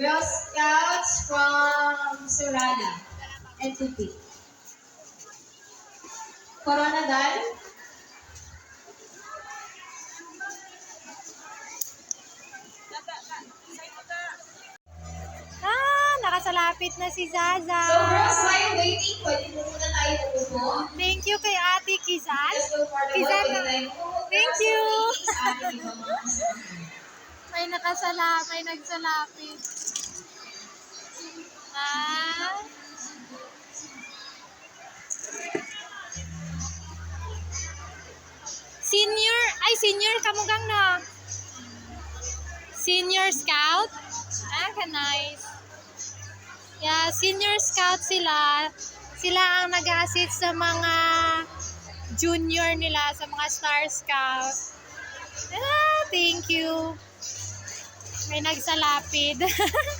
Girl Scouts from Surana and Tupi. Coronadal. Nakasalapit na si Zaza. So girls, while waiting, pwede mo muna tayo umupo. Thank you kay Ate Kizan. Just look for the wall, pwede tayo umupo. Thank you. Sa ating ibang mga kasama. May nagsalapit. Senior kamugang na. Senior Scout? Nice. Yeah, Senior Scout sila. Sila ang nag-assist sa mga junior nila, sa mga Star Scout. Thank you. May nagsalapid.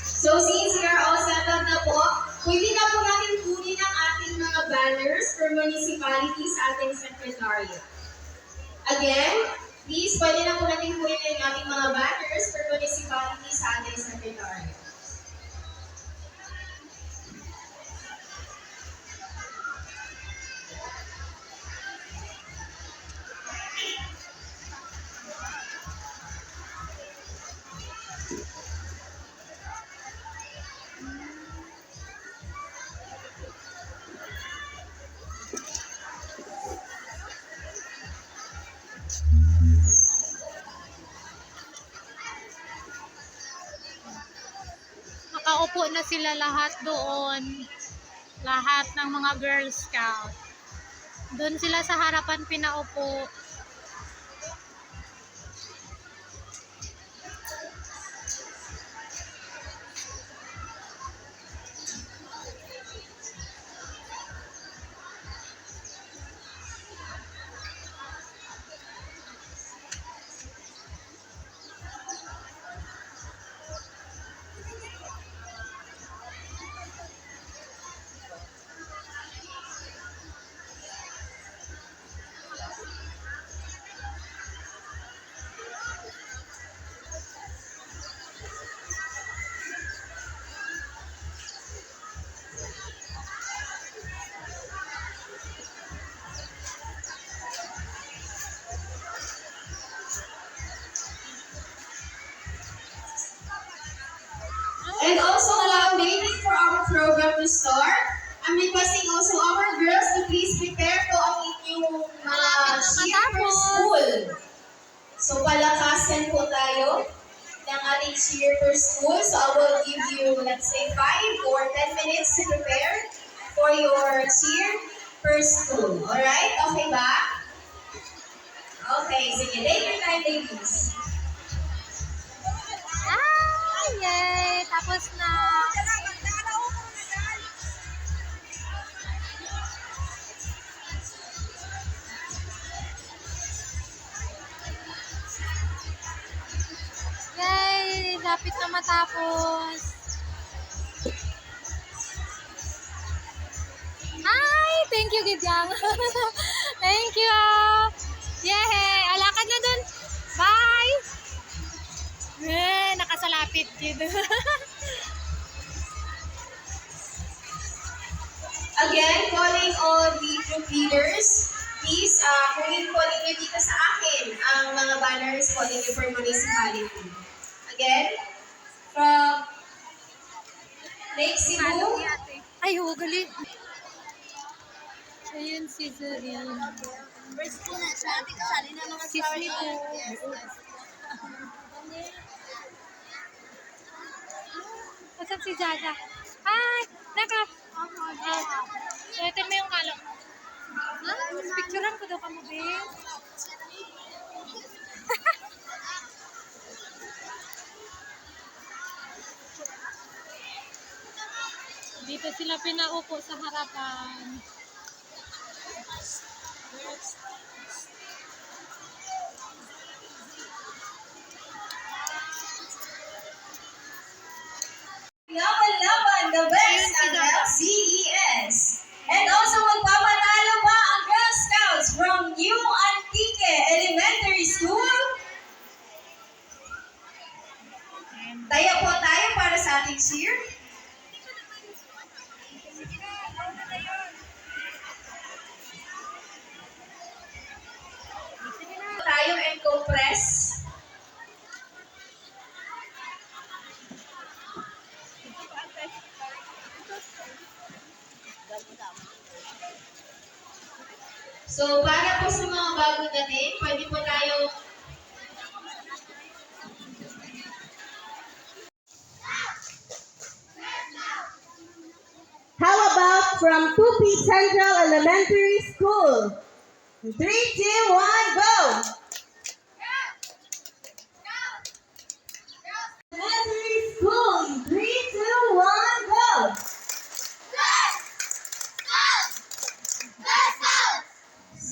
So since we are all settled na po, pwede na po natin kunin ang ating mga banners for municipality sa ating secretariat. Again, please, pwede na po natin kunin ang ating mga banners for municipality sa ating secretariat. Nakaupo na sila lahat doon. Lahat ng mga Girl Scout. Doon sila sa harapan pinaupo. And also, while waiting for our program to start, I'm requesting also our girls to please prepare po ang inyong mga cheer for school. So, palakasan po tayo ng ating cheer for school. So, I will give you, let's say, 5 or 10 minutes to prepare for your cheer for school. Alright? Okay ba? Okay, sige. Take your time, ladies. Yay! Tapos na. Yay! Lapit na matapos. Hi! Thank you, Gidyang. Thank you. Yay! Alakad na dun. Bye! Nakasalapit dito. Again, calling all the group leaders, please, kunin po ninyo dito sa akin ang mga banners po ninyo for municipality. Again, from Lake Cebu. Ay, hugali. Ayun si Zarine. First po na siya, ating kasali na mga Sismi po. Kasap si Jaja. Hi! Naka! Ito mo yung kalong. Picturean ko daw ka mo, babe. Dito sila pinaupo sa harapan. Laban-laban, the best ang LCES. And also, magpapanalo pa ang Girl Scouts from New Antique Elementary School. Tayo po tayo para sa ating cheer. Tayo and compress. So, para po sa mga bago dating, pwede po tayo How about from Tupi Central Elementary School? 3, 2, 1, go! Elementary School. 3, 2, 1, go!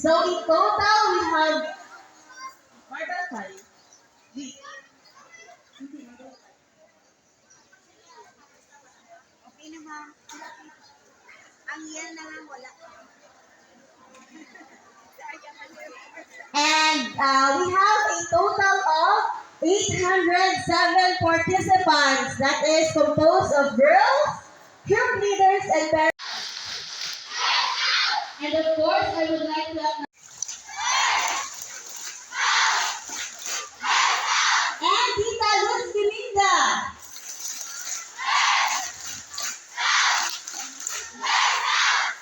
So in total, we have... Okay na ba? Ang yan na lang wala. And we have a total of 807 participants. That is composed of girls, group leaders, and parents. And of course, I would like to acknowledge And Tita Luz Galinda.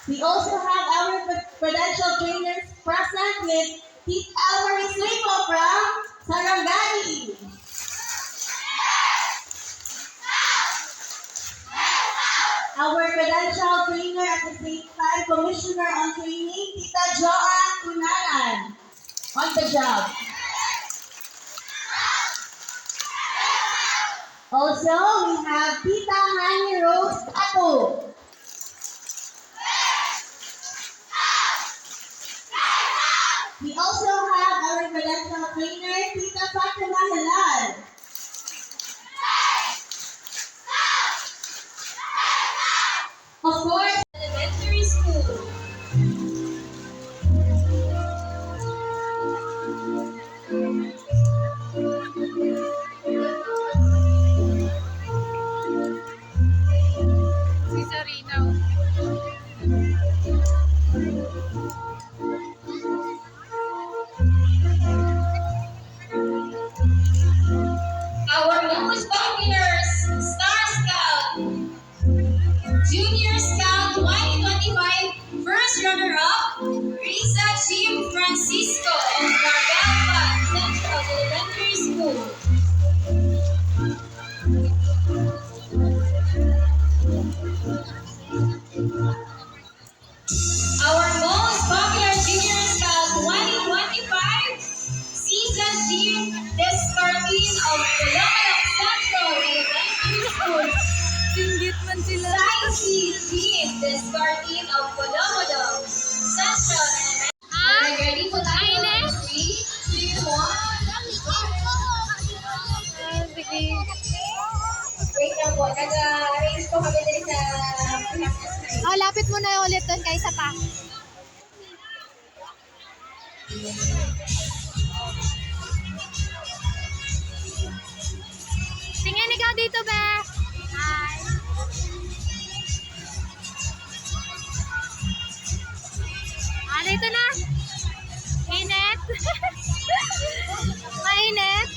We also have our credential trainers present with Tita Almarie Suico from Sarangani. Our credential trainer at the same time, Commissioner on Training, Tita Joanne Cunanan, on the job. Also, we have Tita Hani Rose Tato. We also have our credential trainer, Tita Fatima Halal. of course, elementary school. Si Sarina. Our most popular Star Scout, Junior Scout 2025, first runner-up, Risa Jim Francisco of Margalpan Central Elementary School. Our most popular Junior Scout 2025, Season Jim Descartin of Caloocan Central Elementary School. Singgit man sila. Saisi Jim Descartin of Caloocan Central Elementary School. Ah? Ready for that? Ayun eh. 3, 2, 1. Sige. Wait lang po, nag-arrange po kami din sa practice na yun. Oh, lapit mo na ulit doon kaysa pa. Tingin ikaw dito, be. Hi. Ah, dito na. Init. Mainit.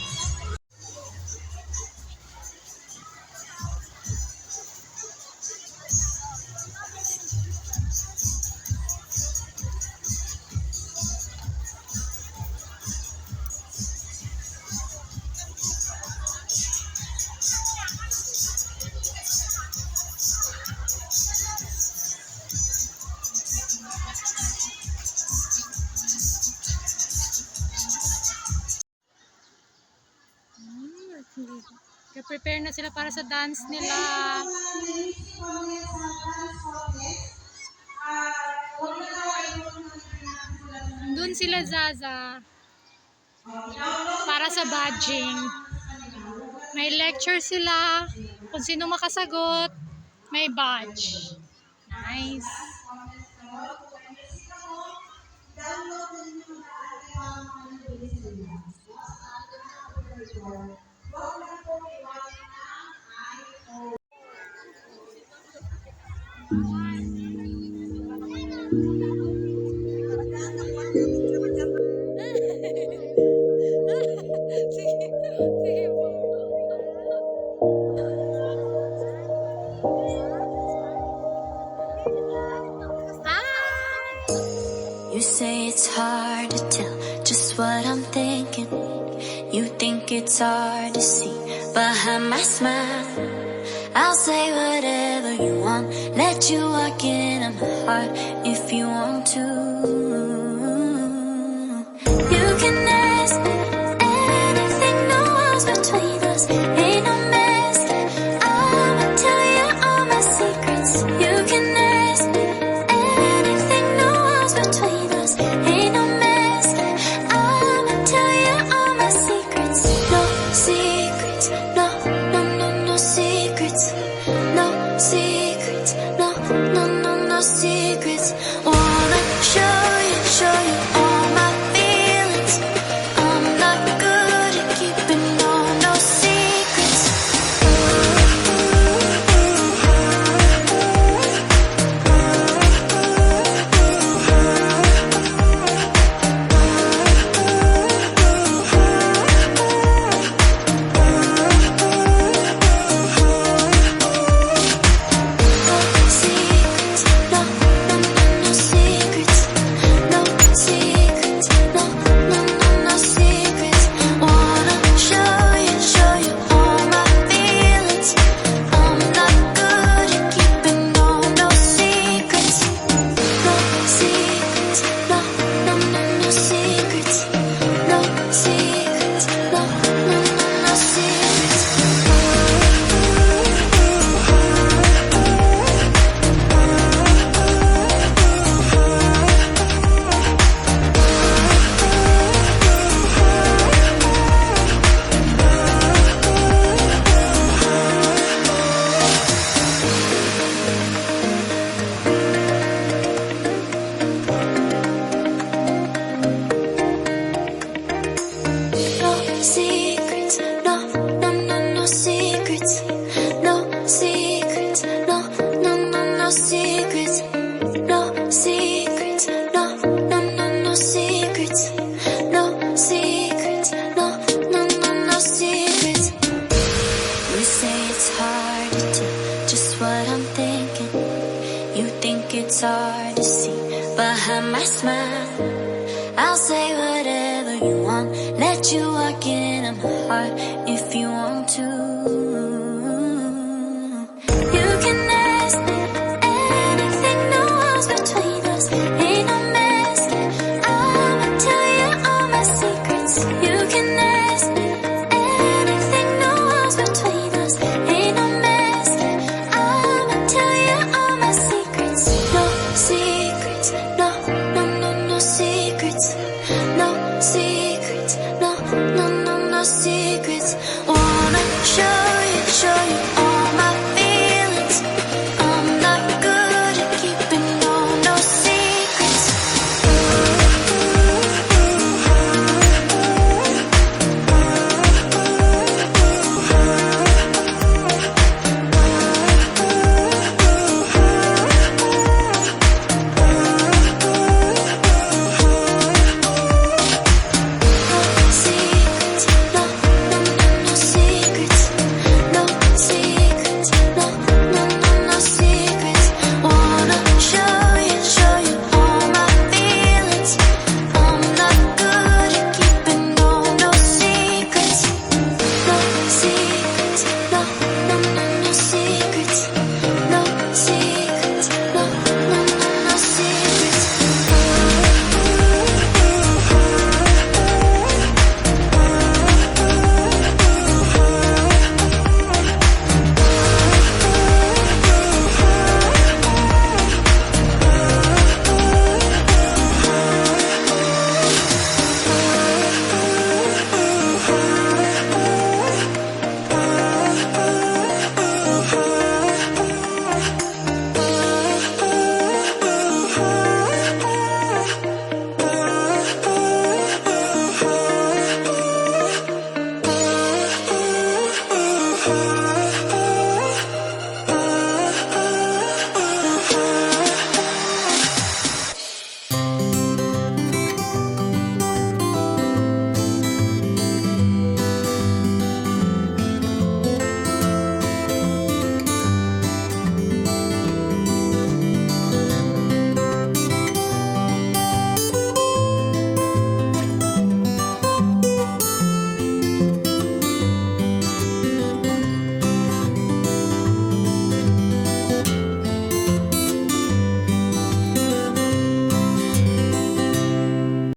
Prepare na sila para sa dance nila. Doon sila Zaza. Para sa badging. May lecture sila. Kung sino makasagot, may badge. Nice. Sige, sige po. You say it's hard to tell just what I'm thinking. You think it's hard to see behind my smile. I'll say whatever you want, let you walk into my heart if you want to. You can ask me anything, no walls between us, ain't no mess. I'ma tell you all my secrets. You can ask me anything, no walls between us, ain't no mess. I'ma tell you all my secrets. No secrets, no, no, no, no secrets. No secrets, no, no, no, no secrets. Wanna show you all my feelings. I'm not good at keeping no secrets. Secrets, no, no, no, no secrets. No secrets, no, no, no, no secrets. Wanna show you all my feelings. I'm not good at keeping no secrets. No secrets, no, no, no, no secrets. No secrets, no, no, no, no secrets. No secrets, no, no, no, no secrets. No secrets, no, no, no, no secrets. No secrets, no, no, no, no secrets. No secrets, no, no, no, no secrets. You say it's hard to tell just what I'm thinking. You think it's hard to see behind my smile. I'll say whatever you want, let you walk into my heart if you want to.